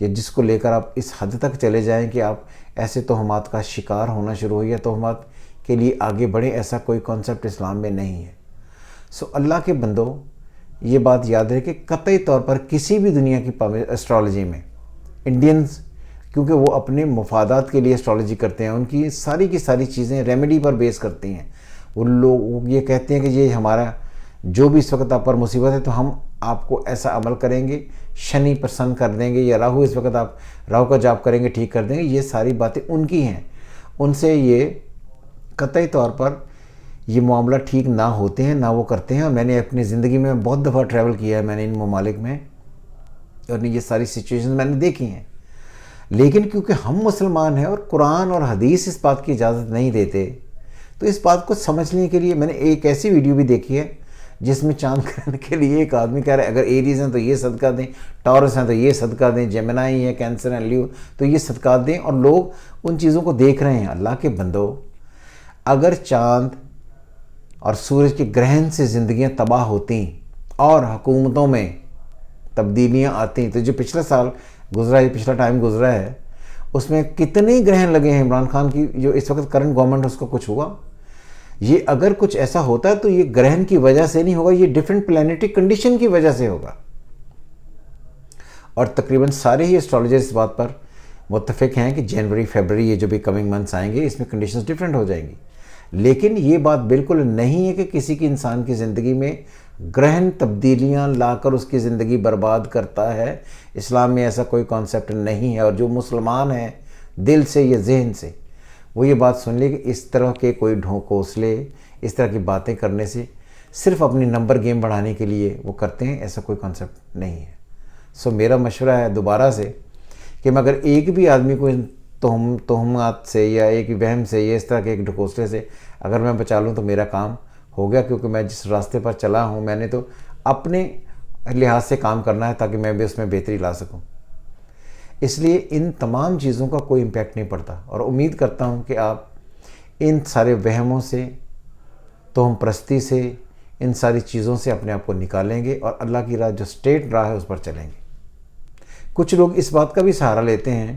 یا جس کو لے کر آپ اس حد تک چلے جائیں کہ آپ ایسے تہمات کا شکار ہونا شروع ہو یا تہمات کے لیے آگے بڑھیں، ایسا کوئی کانسیپٹ اسلام میں نہیں ہے۔ اللہ کے بندو، یہ بات یاد ہے کہ قطعی طور پر کسی بھی دنیا کی اسٹرالوجی میں انڈینز، کیونکہ وہ اپنے مفادات کے لیے اسٹرالوجی کرتے ہیں، ان کی ساری چیزیں ریمیڈی پر بیس کرتی ہیں۔ وہ لوگ یہ کہتے ہیں کہ یہ ہمارا جو بھی اس وقت آپ پر مصیبت ہے تو ہم آپ کو ایسا عمل کریں گے، شنی پرسن کر دیں گے، یا راہو اس وقت آپ راہو کا جاب کریں گے ٹھیک کر دیں گے۔ یہ ساری باتیں ان کی ہیں، ان سے یہ قطعی طور پر یہ معاملہ ٹھیک نہ ہوتے ہیں، نہ وہ کرتے ہیں۔ اور میں نے اپنی زندگی میں بہت دفعہ ٹریول کیا ہے میں نے ان ممالک میں، اور یہ ساری سچویشن میں نے دیکھی ہیں۔ لیکن کیونکہ ہم مسلمان ہیں اور قرآن اور حدیث اس بات کی اجازت نہیں دیتے، تو اس بات کو سمجھنے کے لیے میں نے ایک ایسی ویڈیو بھی دیکھی ہے جس میں چاند گرہن کے لیے ایک آدمی کہہ رہا ہے اگر ایریز ہیں تو یہ صدقہ دیں، ٹورس ہیں تو یہ صدقہ دیں، جیمنائی ہے، کینسر ہیں، لیو تو یہ صدقات دیں، اور لوگ ان چیزوں کو دیکھ رہے ہیں۔ اللہ کے بندو، اگر چاند اور سورج کے گرہن سے زندگیاں تباہ ہوتی اور حکومتوں میں تبدیلیاں آتی، تو جو پچھلا سال گزرا ہے، پچھلا ٹائم گزرا ہے، اس میں کتنے گرہن لگے ہیں عمران خان کی جو اس وقت کرنٹ گورنمنٹ اس کو کچھ ہوا۔ یہ اگر کچھ ایسا ہوتا ہے تو یہ گرہن کی وجہ سے نہیں ہوگا، یہ ڈیفرنٹ پلانیٹری کنڈیشن کی وجہ سے ہوگا۔ اور تقریباً سارے ہی اسٹرالوجر اس بات پر متفق ہیں کہ جنوری فیبرری یہ جو بھی کمنگ منتھس آئیں گے اس میں کنڈیشنز ڈیفرنٹ ہو جائیں گی۔ لیکن یہ بات بالکل نہیں ہے کہ کسی کی انسان کی زندگی میں گرہن تبدیلیاں لا کر اس کی زندگی برباد کرتا ہے۔ اسلام میں ایسا کوئی کانسیپٹ نہیں ہے، اور جو مسلمان ہیں دل سے یا ذہن سے وہ یہ بات سن لے کہ اس طرح کے کوئی ڈھونکوسلے، اس طرح کی باتیں کرنے سے صرف اپنی نمبر گیم بڑھانے کے لیے وہ کرتے ہیں، ایسا کوئی کانسیپٹ نہیں ہے۔ میرا مشورہ ہے دوبارہ سے کہ میں اگر ایک بھی آدمی کو ان تہمات سے یا ایک وہم سے یا اس طرح کے ایک ڈھکوسلے سے اگر میں بچا لوں تو میرا کام ہو گیا، کیونکہ میں جس راستے پر چلا ہوں میں نے تو اپنے لحاظ سے کام کرنا ہے تاکہ میں بھی اس میں بہتری لا سکوں۔ اس لیے ان تمام چیزوں کا کوئی امپیکٹ نہیں پڑتا، اور امید کرتا ہوں کہ آپ ان سارے وہموں سے، توہم پرستی سے، ان ساری چیزوں سے اپنے آپ کو نکالیں گے اور اللہ کی راہ جو اسٹریٹ راہ ہے اس پر چلیں گے۔ کچھ لوگ اس بات کا بھی سہارا لیتے ہیں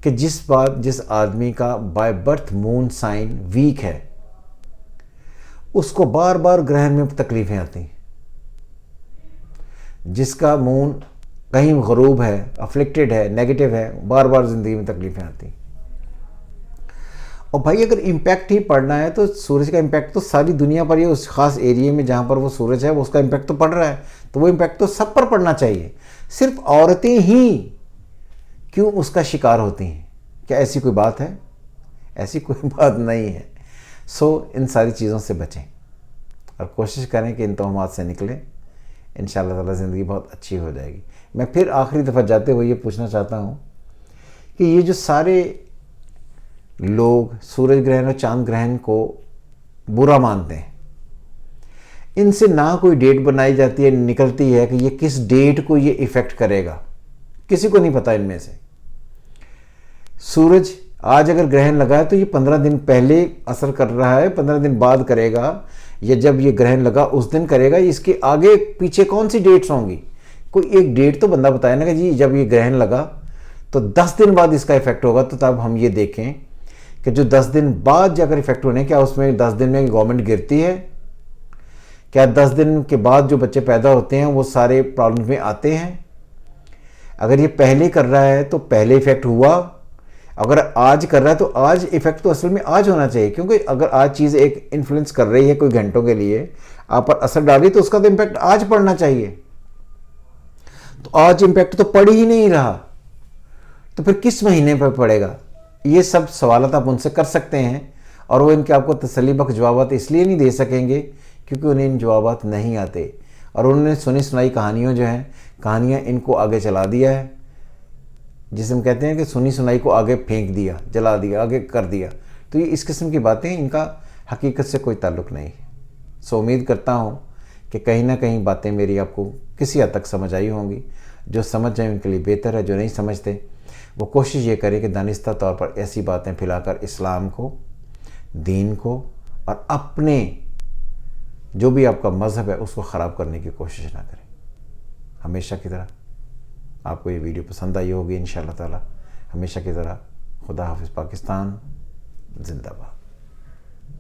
کہ جس آدمی کا by birth moon sign weak ہے اس کو بار بار گرہن میں تکلیفیں آتی ہیں، جس کا مون کہیں غروب ہے، افلیکٹڈ ہے، نیگیٹو ہے، بار بار زندگی میں تکلیفیں آتی ہیں۔ اور بھائی اگر امپیکٹ ہی پڑنا ہے تو سورج کا امپیکٹ تو ساری دنیا پر ہی، اس خاص ایریے میں جہاں پر وہ سورج ہے وہ اس کا امپیکٹ تو پڑ رہا ہے، تو وہ امپیکٹ تو سب پر پڑنا چاہیے۔ صرف عورتیں ہی کیوں اس کا شکار ہوتی ہیں؟ کیا ایسی کوئی بات ہے؟ ایسی کوئی بات نہیں ہے۔ ان ساری چیزوں سے بچیں اور کوشش کریں کہ ان توہمات سے نکلیں، انشاءاللہ تعالی زندگی بہت اچھی ہو جائے گی۔ میں پھر آخری دفعہ جاتے ہوئے یہ پوچھنا چاہتا ہوں کہ یہ جو سارے لوگ سورج گرہن اور چاند گرہن کو برا مانتے ہیں، ان سے نہ کوئی ڈیٹ بنائی جاتی ہے، نکلتی ہے کہ یہ کس ڈیٹ کو یہ ایفیکٹ کرے گا، کسی کو نہیں پتا ان میں سے۔ سورج آج اگر گرہن لگا ہے تو یہ 15 دن پہلے اثر کر رہا ہے، 15 دن بعد کرے گا، یا جب یہ گرہن لگا اس دن کرے گا، اس کے آگے پیچھے کون سی ڈیٹس ہوں گی؟ کوئی ایک ڈیٹ تو بندہ بتائے نا کہ جی جب یہ گرہن لگا تو 10 دن بعد اس کا ایفیکٹ ہوگا، تو تب ہم یہ دیکھیں کہ جو 10 دن بعد جا کر ایفیکٹ ہونے، کیا اس میں 10 دن میں گورنمنٹ گرتی ہے؟ کیا 10 دن کے بعد جو بچے پیدا ہوتے ہیں وہ سارے پرابلمز میں آتے ہیں؟ اگر یہ پہلے کر رہا ہے تو پہلے ایفیکٹ ہوا، اگر آج کر رہا ہے تو آج ایفیکٹ تو اصل میں آج ہونا چاہیے، کیونکہ اگر آج چیز ایک انفلوئنس کر رہی ہے کوئی گھنٹوں کے لیے، آپ پر اثر ڈال رہی تو اس کا تو امپیکٹ آج پڑنا چاہیے، تو آج امپیکٹ تو پڑ ہی نہیں رہا، تو پھر کس مہینے پر پڑے گا؟ یہ سب سوالات آپ ان سے کر سکتے ہیں، اور وہ ان کے آپ کو تسلی بخش جوابات اس لیے نہیں دے سکیں گے کیونکہ انہیں ان جوابات نہیں آتے، اور انہوں نے سنی سنائی کہانیوں جو ہیں، کہانیاں ان کو آگے چلا دیا ہے، جسے ہم کہتے ہیں کہ سنی سنائی کو آگے پھینک دیا، جلا دیا، آگے کر دیا۔ تو یہ اس قسم کی باتیں، ان کا حقیقت سے کوئی تعلق نہیں ہے۔ امید کرتا ہوں کہ کہیں نہ کہیں باتیں میری آپ کو کسی حد تک سمجھ آئی ہوں گی۔ جو سمجھ جائیں ان کے لیے بہتر ہے، جو نہیں سمجھتے وہ کوشش یہ کرے کہ دانستہ طور پر ایسی باتیں پھیلا کر اسلام کو، دین کو، اور اپنے جو بھی آپ کا مذہب ہے اس کو خراب کرنے کی کوشش نہ کریں۔ ہمیشہ کی طرح آپ کو یہ ویڈیو پسند آئی ہوگی انشاءاللہ تعالی. ہمیشہ کی طرح خدا حافظ. پاکستان زندہ باد.